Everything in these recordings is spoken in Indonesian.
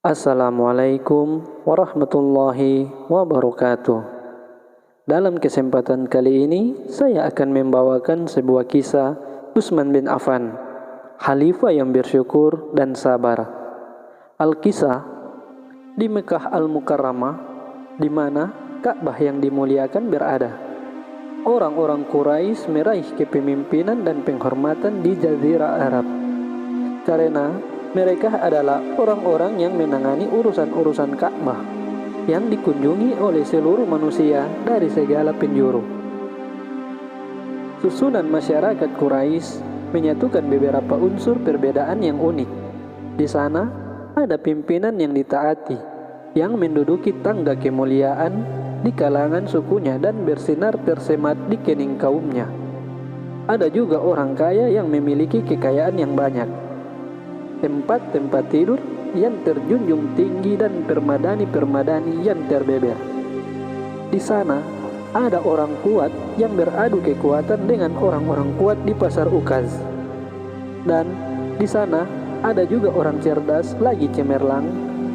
Assalamualaikum warahmatullahi wabarakatuh. Dalam kesempatan kali ini, saya akan membawakan sebuah kisah Utsman bin Affan, khalifah yang bersyukur dan sabar. Al-Kisah di Mekah Al-Mukarramah, di mana Ka'bah yang dimuliakan berada. Orang-orang Quraisy meraih kepemimpinan dan penghormatan di Jazirah Arab karena mereka adalah orang-orang yang menangani urusan-urusan Ka'bah yang dikunjungi oleh seluruh manusia dari segala penjuru. Susunan masyarakat Quraisy menyatukan beberapa unsur perbedaan yang unik. Di sana ada pimpinan yang ditaati, yang menduduki tangga kemuliaan di kalangan sukunya dan bersinar tersemat di kening kaumnya. Ada juga orang kaya yang memiliki kekayaan yang banyak, tempat-tempat tidur yang terjunjung tinggi dan permadani-permadani yang terbeber. Di sana ada orang kuat yang beradu kekuatan dengan orang-orang kuat di pasar Ukaz. Dan di sana ada juga orang cerdas lagi cemerlang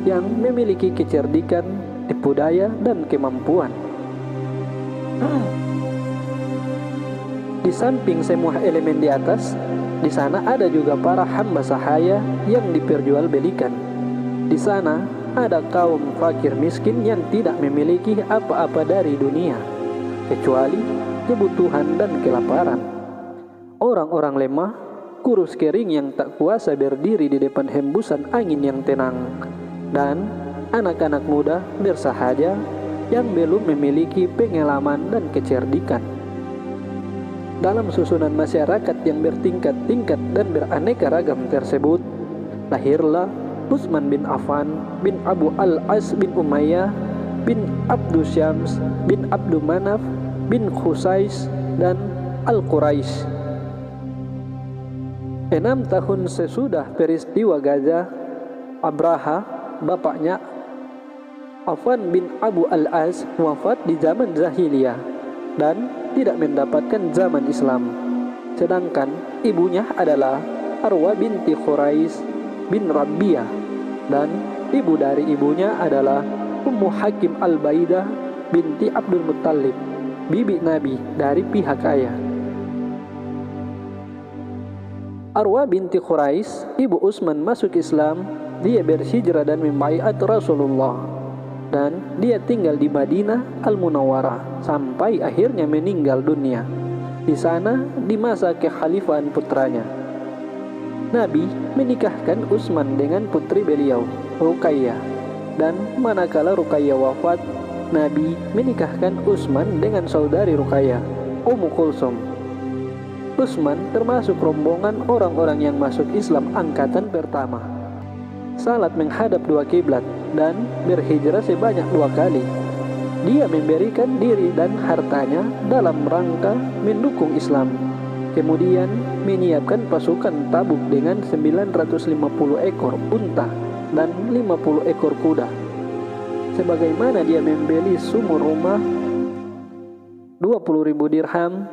yang memiliki kecerdikan, tipu daya dan kemampuan. Di samping semua elemen di atas, di sana ada juga para hamba sahaya yang diperjualbelikan. Di sana ada kaum fakir miskin yang tidak memiliki apa-apa dari dunia, kecuali kebutuhan dan kelaparan. Orang-orang lemah, kurus kering yang tak kuasa berdiri di depan hembusan angin yang tenang. Dan anak-anak muda bersahaja yang belum memiliki pengalaman dan kecerdikan. Dalam susunan masyarakat yang bertingkat-tingkat dan beraneka ragam tersebut, lahirlah Utsman bin Affan bin Abu Al-As bin Umayyah bin Abdu Syams bin Abdu Manaf bin Khusais dan Al-Quraisy. 6 tahun sesudah peristiwa Gaza, Abraha, bapaknya Affan bin Abu Al-As, wafat di zaman jahiliyah dan tidak mendapatkan zaman Islam. Sedangkan ibunya adalah Arwa binti Quraisy bin Rabi'ah, dan ibu dari ibunya adalah Ummu Hakim Al-Baidah binti Abdul Muttalib, bibi Nabi dari pihak ayah. Arwa binti Quraisy, ibu Utsman, masuk Islam. Dia berhijrah dan membaiat Rasulullah, dan dia tinggal di Madinah Al-Munawwarah sampai akhirnya meninggal dunia di sana di masa kekhalifahan putranya. Nabi menikahkan Utsman dengan putri beliau, Ruqayyah, dan manakala Ruqayyah wafat, Nabi menikahkan Utsman dengan saudari Ruqayyah, Ummu Kulsum. Utsman termasuk rombongan orang-orang yang masuk Islam angkatan pertama. Salat menghadap 2 kiblat dan berhijrah sebanyak 2 kali. Dia memberikan diri dan hartanya dalam rangka mendukung Islam. Kemudian menyiapkan pasukan Tabuk dengan 950 ekor unta dan 50 ekor kuda. Sebagaimana dia membeli sumur rumah 20.000 dirham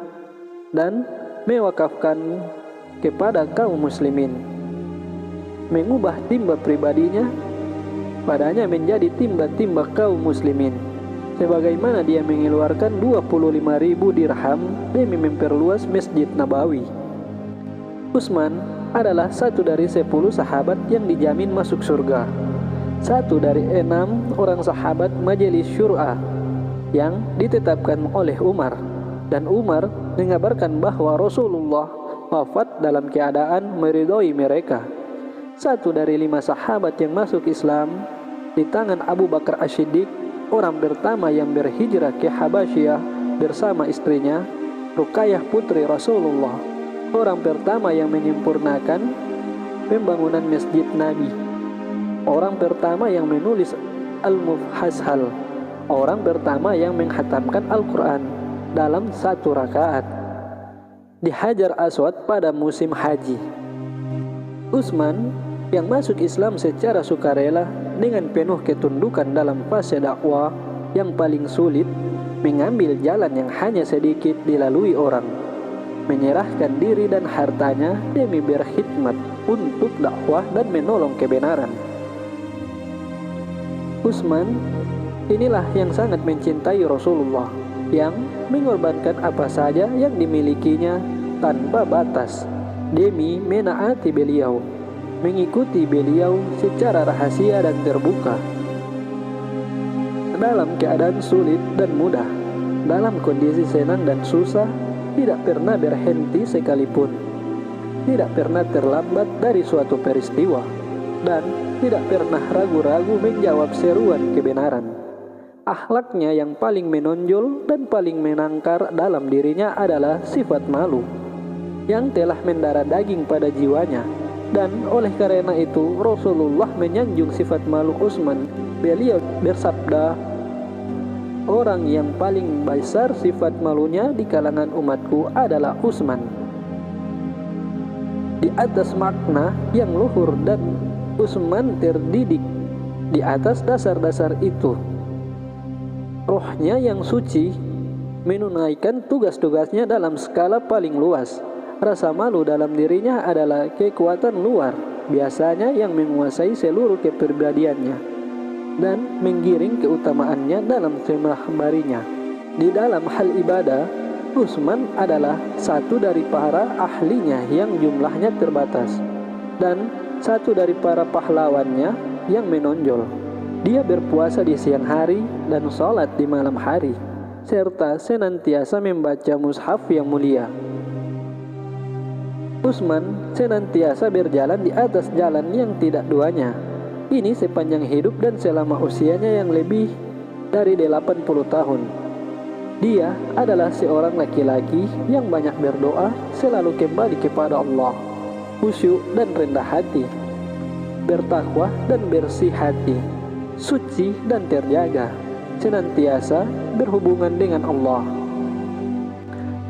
dan mewakafkan kepada kaum muslimin, mengubah timba pribadinya padanya menjadi timba-timba kaum muslimin, sebagaimana dia mengeluarkan 25.000 dirham demi memperluas Masjid Nabawi. Utsman adalah satu dari 10 sahabat yang dijamin masuk surga, satu dari 6 orang sahabat Majelis Syura yang ditetapkan oleh Umar, dan Umar mengabarkan bahwa Rasulullah wafat dalam keadaan meridhoi mereka. Satu dari 5 sahabat yang masuk Islam di tangan Abu Bakar As-Siddiq, orang pertama yang berhijrah ke Habasyah bersama istrinya, Ruqayyah putri Rasulullah, orang pertama yang menyempurnakan pembangunan Masjid Nabi, orang pertama yang menulis Al-Mufhashal, orang pertama yang menghatamkan Al-Quran dalam 1 rakaat di Hajar Aswad pada musim haji. Utsman yang masuk Islam secara sukarela dengan penuh ketundukan dalam fase dakwah yang paling sulit, mengambil jalan yang hanya sedikit dilalui orang, menyerahkan diri dan hartanya demi berkhidmat untuk dakwah dan menolong kebenaran. Utsman inilah yang sangat mencintai Rasulullah, yang mengorbankan apa saja yang dimilikinya tanpa batas demi menaati beliau, mengikuti beliau secara rahasia dan terbuka, dalam keadaan sulit dan mudah, dalam kondisi senang dan susah, tidak pernah berhenti sekalipun, tidak pernah terlambat dari suatu peristiwa, dan tidak pernah ragu-ragu menjawab seruan kebenaran. Akhlaknya yang paling menonjol dan paling menangkar dalam dirinya adalah sifat malu yang telah mendarah daging pada jiwanya. Dan oleh karena itu Rasulullah menyanjung sifat malu Utsman. Beliau bersabda, orang yang paling besar sifat malunya di kalangan umatku adalah Utsman. Di atas makna yang luhur dan Utsman terdidik di atas dasar-dasar itu, rohnya yang suci menunaikan tugas-tugasnya dalam skala paling luas. Rasa malu dalam dirinya adalah kekuatan luar biasanya yang menguasai seluruh kepribadiannya dan menggiring keutamaannya dalam semua hambarinya. Di dalam hal ibadah, Utsman adalah satu dari para ahlinya yang jumlahnya terbatas dan satu dari para pahlawannya yang menonjol. Dia berpuasa di siang hari dan sholat di malam hari, serta senantiasa membaca mushaf yang mulia. Utsman senantiasa berjalan di atas jalan yang tidak duanya. Ini sepanjang hidup dan selama usianya yang lebih dari 80 tahun. Dia adalah seorang laki-laki yang banyak berdoa, selalu kembali kepada Allah, khusyuk dan rendah hati, bertakwa dan bersih hati, suci dan terjaga, senantiasa berhubungan dengan Allah.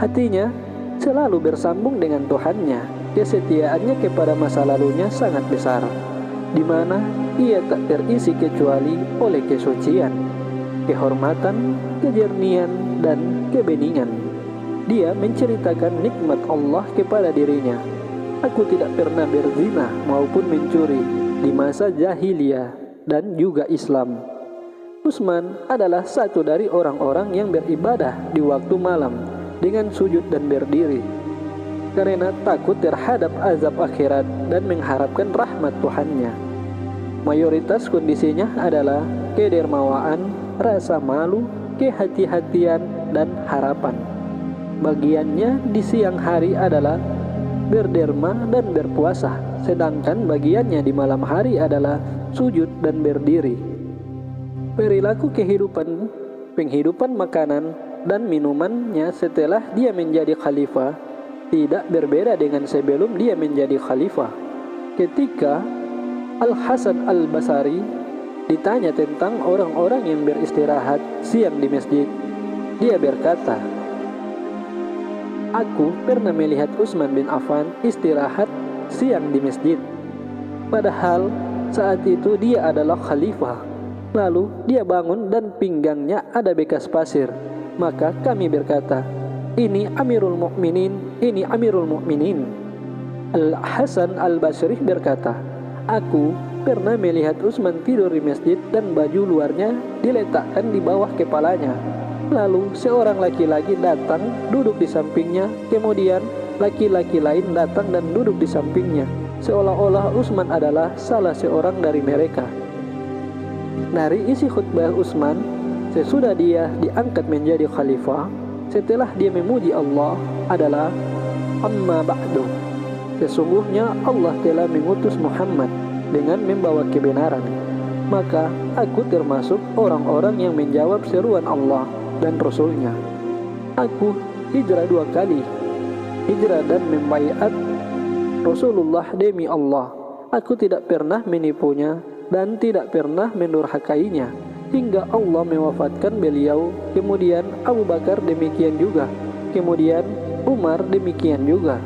Hatinya selalu bersambung dengan Tuhannya. Kesetiaannya kepada masa lalunya sangat besar, di mana ia tak terisi kecuali oleh kesucian, kehormatan, kejernihan, dan kebeningan. Dia menceritakan nikmat Allah kepada dirinya. Aku tidak pernah berzina maupun mencuri di masa jahiliyah dan juga Islam. Utsman adalah satu dari orang-orang yang beribadah di waktu malam dengan sujud dan berdiri, karena takut terhadap azab akhirat dan mengharapkan rahmat Tuhannya. Mayoritas kondisinya adalah kedermawaan, rasa malu, kehati-hatian, dan harapan. Bagiannya di siang hari adalah berderma dan berpuasa, sedangkan bagiannya di malam hari adalah sujud dan berdiri. Perilaku penghidupan makanan dan minumannya setelah dia menjadi khalifah tidak berbeda dengan sebelum dia menjadi khalifah. Ketika Al-Hasan Al-Basri ditanya tentang orang-orang yang beristirahat siang di masjid, dia berkata, "Aku pernah melihat Utsman bin Affan istirahat siang di masjid, padahal saat itu dia adalah khalifah. Lalu dia bangun dan pinggangnya ada bekas pasir. Maka kami berkata, ini Amirul Mukminin, ini Amirul Mukminin." Al-Hasan Al-Basri berkata, "Aku pernah melihat Utsman tidur di masjid dan baju luarnya diletakkan di bawah kepalanya. Lalu seorang laki-laki datang duduk di sampingnya, kemudian laki-laki lain datang dan duduk di sampingnya, seolah-olah Utsman adalah salah seorang dari mereka." Dari isi khutbah Utsman sesudah dia diangkat menjadi khalifah, setelah dia memuji Allah adalah, "Amma ba'du, sesungguhnya Allah telah mengutus Muhammad dengan membawa kebenaran, maka aku termasuk orang-orang yang menjawab seruan Allah dan Rasulnya. Aku hijrah 2 kali, hijrah dan membaiat Rasulullah demi Allah. Aku tidak pernah menipunya dan tidak pernah mendurhakainya hingga Allah mewafatkan beliau. Kemudian Abu Bakar demikian juga, kemudian Umar demikian juga,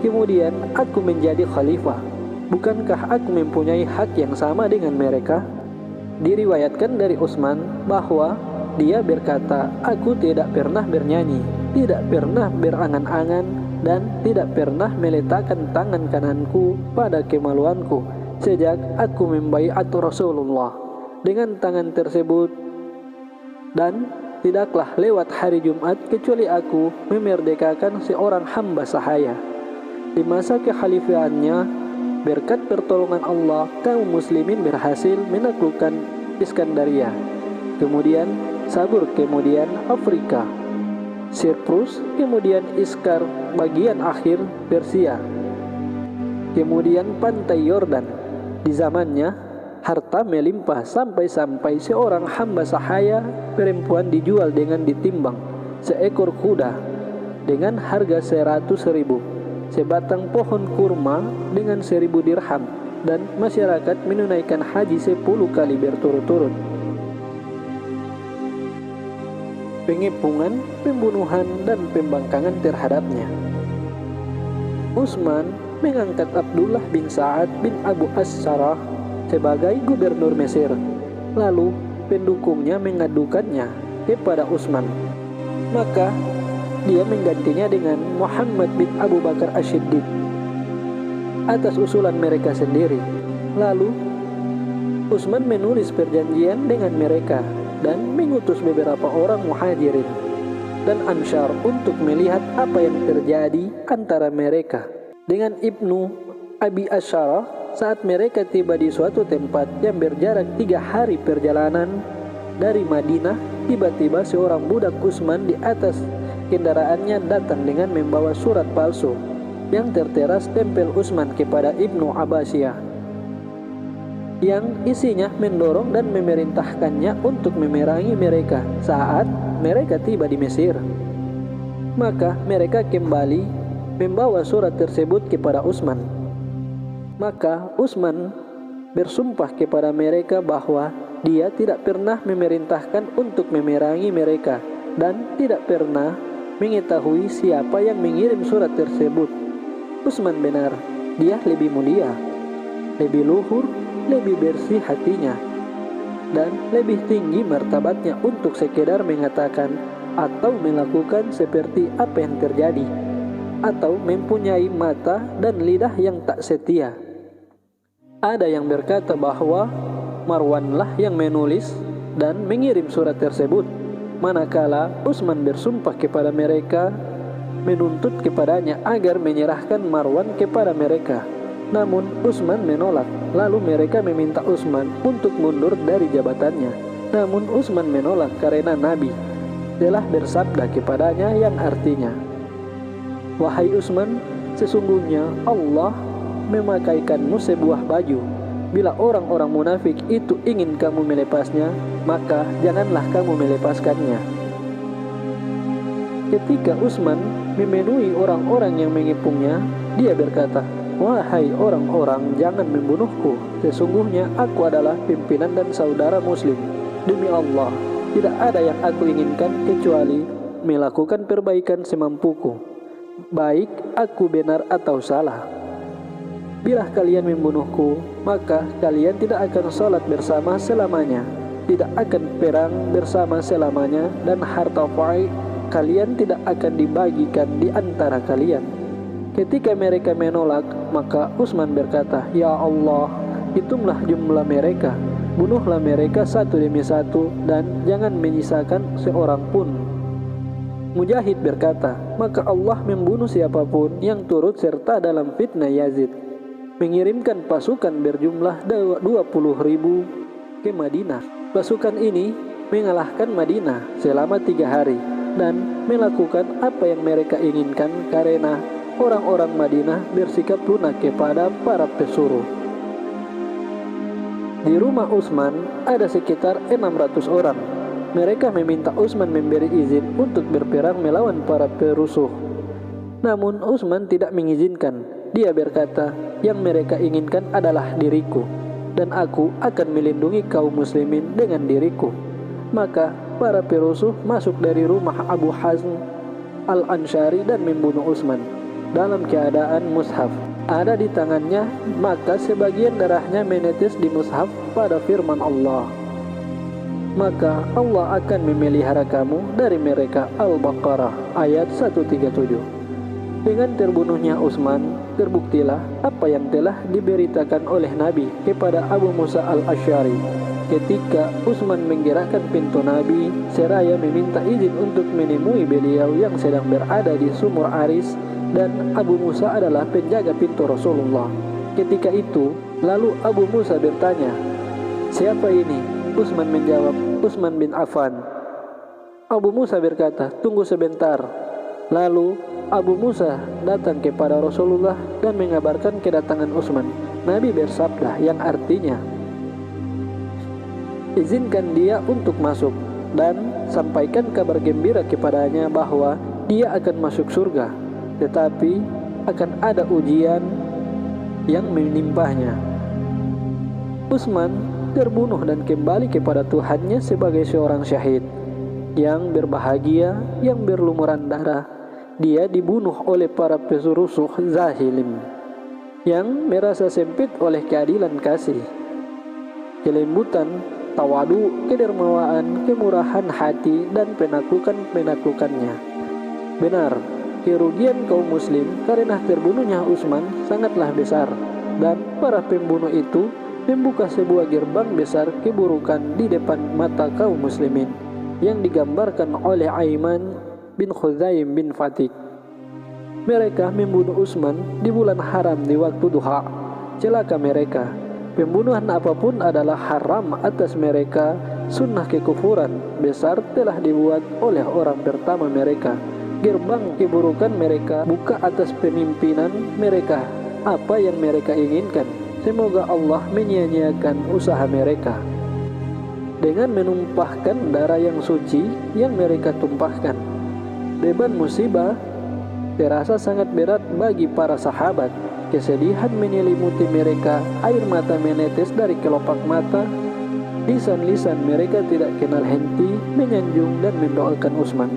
kemudian aku menjadi khalifah. Bukankah aku mempunyai hak yang sama dengan mereka?" Diriwayatkan dari Utsman bahwa dia berkata, "Aku tidak pernah bernyanyi, tidak pernah berangan-angan, dan tidak pernah meletakkan tangan kananku pada kemaluanku sejak aku membaiat Rasulullah. dengan tangan tersebut, dan tidaklah lewat hari Jumat kecuali aku memerdekakan seorang hamba sahaya. Di masa kekhalifahannya, berkat pertolongan Allah, kaum muslimin berhasil menaklukkan Iskandaria, kemudian Sabur, kemudian Afrika, Siprus, kemudian Iskar bagian akhir Persia, kemudian pantai Yordan. Di zamannya harta melimpah sampai-sampai seorang hamba sahaya perempuan dijual dengan ditimbang seekor kuda dengan harga 100.000, sebatang pohon kurma dengan 1.000 dirham, dan masyarakat menunaikan haji 10 kali berturut-turut. Pengepungan, pembunuhan, dan pembangkangan terhadapnya. Utsman mengangkat Abdullah bin Sa'ad bin Abu As-Sarah sebagai gubernur Mesir. Lalu pendukungnya mengadukannya kepada Utsman. Maka dia menggantinya dengan Muhammad bin Abu Bakar Asy-Siddiq atas usulan mereka sendiri. Lalu Utsman menulis perjanjian dengan mereka dan mengutus beberapa orang muhajirin dan Ansyar untuk melihat apa yang terjadi antara mereka dengan Ibnu Abi Asyarah. Saat mereka tiba di suatu tempat yang berjarak 3 hari perjalanan dari Madinah, tiba-tiba seorang budak Utsman di atas kendaraannya datang dengan membawa surat palsu yang tertera stempel Utsman kepada Ibnu Abbasiyah, yang isinya mendorong dan memerintahkannya untuk memerangi mereka saat mereka tiba di Mesir. Maka mereka kembali membawa surat tersebut kepada Utsman. Maka Utsman bersumpah kepada mereka bahwa dia tidak pernah memerintahkan untuk memerangi mereka dan tidak pernah mengetahui siapa yang mengirim surat tersebut. Utsman benar, dia lebih mulia, lebih luhur, lebih bersih hatinya, dan lebih tinggi martabatnya untuk sekedar mengatakan atau melakukan seperti apa yang terjadi, atau mempunyai mata dan lidah yang tak setia. Ada yang berkata bahwa Marwanlah yang menulis dan mengirim surat tersebut, manakala Utsman bersumpah kepada mereka menuntut kepadanya agar menyerahkan Marwan kepada mereka. Namun Utsman menolak. Lalu mereka meminta Utsman untuk mundur dari jabatannya. Namun Utsman menolak karena Nabi telah bersabda kepadanya yang artinya, "Wahai Utsman, sesungguhnya Allah memakaikanmu sebuah baju. Bila orang-orang munafik itu ingin kamu melepasnya, maka janganlah kamu melepaskannya." Ketika Utsman memenuhi orang-orang yang mengepungnya, dia berkata, "Wahai orang-orang, jangan membunuhku. Sesungguhnya aku adalah pimpinan dan saudara muslim. Demi Allah, tidak ada yang aku inginkan kecuali melakukan perbaikan semampuku, baik aku benar atau salah. Bila kalian membunuhku, maka kalian tidak akan sholat bersama selamanya, tidak akan perang bersama selamanya, dan harta fai kalian tidak akan dibagikan di antara kalian." Ketika mereka menolak, maka Utsman berkata, "Ya Allah, hitunglah jumlah mereka, bunuhlah mereka satu demi satu, dan jangan menyisakan seorang pun." Mujahid berkata, "Maka Allah membunuh siapapun yang turut serta dalam fitnah Yazid, mengirimkan pasukan berjumlah 20.000 ke Madinah. Pasukan ini mengalahkan Madinah selama 3 hari dan melakukan apa yang mereka inginkan karena orang-orang Madinah bersikap lunak kepada para pesuruh." Di rumah Utsman ada sekitar 600 orang. Mereka meminta Utsman memberi izin untuk berperang melawan para perusuh. Namun Utsman tidak mengizinkan. Dia berkata, "Yang mereka inginkan adalah diriku, dan aku akan melindungi kaum muslimin dengan diriku." Maka para perusuh masuk dari rumah Abu Hazm Al-Ansyari dan membunuh Utsman dalam keadaan mushaf ada di tangannya. Maka sebagian darahnya menetes di mushaf pada firman Allah, "Maka Allah akan memelihara kamu dari mereka." Al-Baqarah ayat 137. Dengan terbunuhnya Utsman, terbuktilah apa yang telah diberitakan oleh Nabi kepada Abu Musa al-Asy'ari ketika Utsman menggerakkan pintu Nabi seraya meminta izin untuk menemui beliau yang sedang berada di sumur Aris, dan Abu Musa adalah penjaga pintu Rasulullah. Ketika itu, lalu Abu Musa bertanya, "Siapa ini?" Utsman menjawab, "Utsman bin Affan." Abu Musa berkata, "Tunggu sebentar." Lalu Abu Musa datang kepada Rasulullah dan mengabarkan kedatangan Utsman. Nabi bersabda yang artinya, "Izinkan dia untuk masuk dan sampaikan kabar gembira kepadanya bahwa dia akan masuk surga, tetapi akan ada ujian yang menimpanya." Utsman terbunuh dan kembali kepada Tuhannya sebagai seorang syahid yang berbahagia, yang berlumuran darah. Dia dibunuh oleh para perusuh zalim yang merasa sempit oleh keadilan kasih, kelembutan, tawadu, kedermawaan, kemurahan hati, dan penaklukannya. Benar, kerugian kaum muslim karena terbunuhnya Utsman sangatlah besar, dan para pembunuh itu membuka sebuah gerbang besar keburukan di depan mata kaum muslimin yang digambarkan oleh Aiman bin Khuzaim bin Fatik. Mereka membunuh Utsman di bulan haram di waktu duha. Celaka mereka. Pembunuhan apapun adalah haram atas mereka. Sunnah kekufuran besar telah dibuat oleh orang pertama mereka. Gerbang keburukan mereka buka atas pemimpinan mereka. Apa yang mereka inginkan, semoga Allah menyia-nyiakan usaha mereka dengan menumpahkan darah yang suci yang mereka tumpahkan. Beban musibah terasa sangat berat bagi para sahabat. Kesedihan menyelimuti mereka, air mata menetes dari kelopak mata. Lisan-lisan mereka tidak kenal henti menyanjung dan mendoakan Utsman.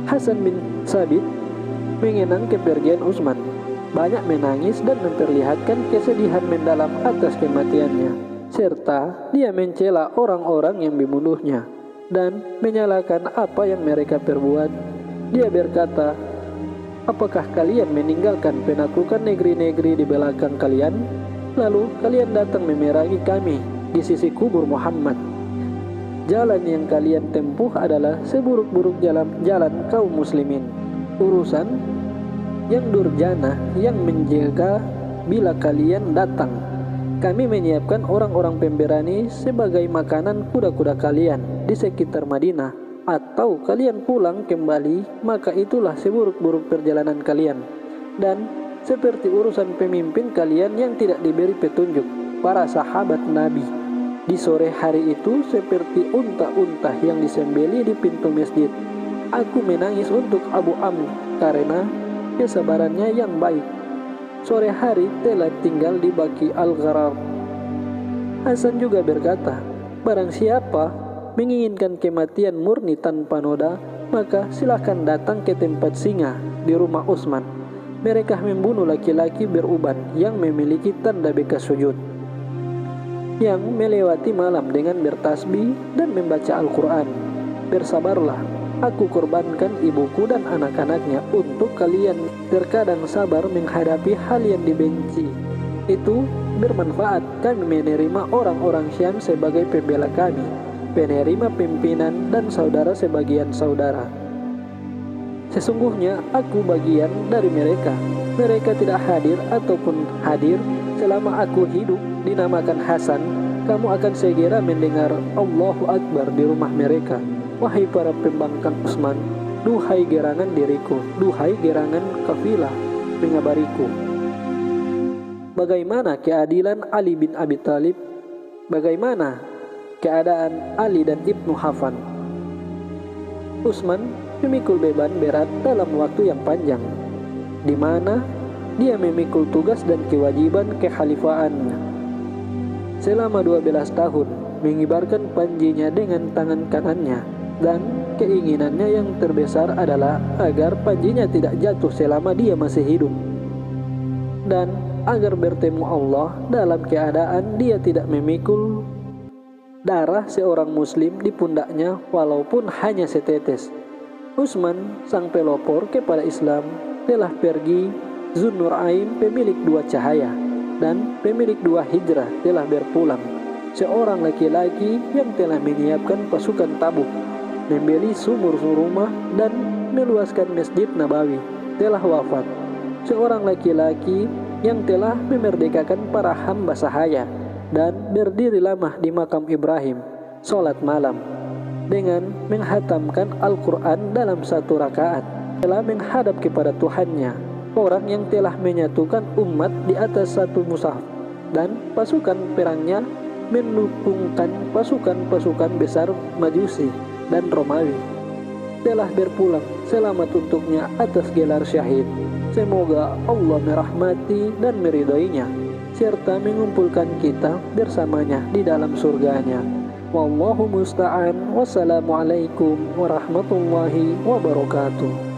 Hasan bin Sabit mengenang kepergian Utsman, banyak menangis dan memperlihatkan kesedihan mendalam atas kematiannya, serta dia mencela orang-orang yang membunuhnya dan menyalahkan apa yang mereka perbuat. Dia berkata, "Apakah kalian meninggalkan penaklukan negeri-negeri di belakang kalian, lalu kalian datang memerangi kami di sisi kubur Muhammad? Jalan yang kalian tempuh adalah seburuk-buruk jalan kaum muslimin. Urusan yang durjana yang menjaga bila kalian datang. Kami menyiapkan orang-orang pemberani sebagai makanan kuda-kuda kalian di sekitar Madinah, atau kalian pulang kembali, maka itulah seburuk-buruk perjalanan kalian. Dan seperti urusan pemimpin kalian yang tidak diberi petunjuk, para sahabat Nabi di sore hari itu seperti unta-unta yang disembelih di pintu masjid. Aku menangis untuk Abu Amr karena kesabarannya yang baik. Sore hari telah tinggal di Baqi al-Gharar." Hasan juga berkata, "Barang siapa menginginkan kematian murni tanpa noda, maka silakan datang ke tempat singa di rumah Utsman. Mereka membunuh laki-laki beruban yang memiliki tanda bekas sujud, yang melewati malam dengan bertasbih dan membaca Al-Quran. Bersabarlah, aku korbankan ibuku dan anak-anaknya untuk kalian. Terkadang sabar menghadapi hal yang dibenci itu bermanfaat. Kami menerima orang-orang Syam sebagai pembela kami, penerima pimpinan dan saudara sebagian saudara. Sesungguhnya aku bagian dari mereka. Mereka tidak hadir ataupun hadir selama aku hidup. Dinamakan Hasan, kamu akan segera mendengar Allahu Akbar di rumah mereka. Wahai para pembangkang Utsman, duhai gerangan diriku, duhai gerangan kafilah, mengabariku bagaimana keadilan Ali bin Abi Thalib, bagaimana keadaan Ali dan Ibnu Hafan." Utsman memikul beban berat dalam waktu yang panjang, di mana dia memikul tugas dan kewajiban kekhalifaannya selama 12 tahun, mengibarkan panjinya dengan tangan kanannya, dan keinginannya yang terbesar adalah agar panjinya tidak jatuh selama dia masih hidup, dan agar bertemu Allah dalam keadaan dia tidak memikul darah seorang muslim di pundaknya walaupun hanya setetes. Utsman, sang pelopor kepada Islam, telah pergi. Zunnurain, pemilik 2 cahaya dan pemilik 2 hijrah, telah berpulang. seorang laki-laki yang telah menyiapkan pasukan Tabuk, membeli sumur rumah dan meluaskan Masjid Nabawi, telah wafat. Seorang laki-laki yang telah memerdekakan para hamba sahaya dan berdiri lama di makam Ibrahim, sholat malam dengan menghatamkan Al-Quran dalam satu rakaat, telah menghadap kepada Tuhannya. Orang yang telah menyatukan umat di atas satu mushaf dan pasukan perangnya mendukungkan pasukan-pasukan besar Majusi dan Romawi, telah berpulang. Selamat untuknya atas gelar syahid. Semoga Allah merahmati dan meridhoinya serta mengumpulkan kita bersamanya di dalam surganya. Wallahu musta'an. Wassalamualaikum warahmatullahi wabarakatuh.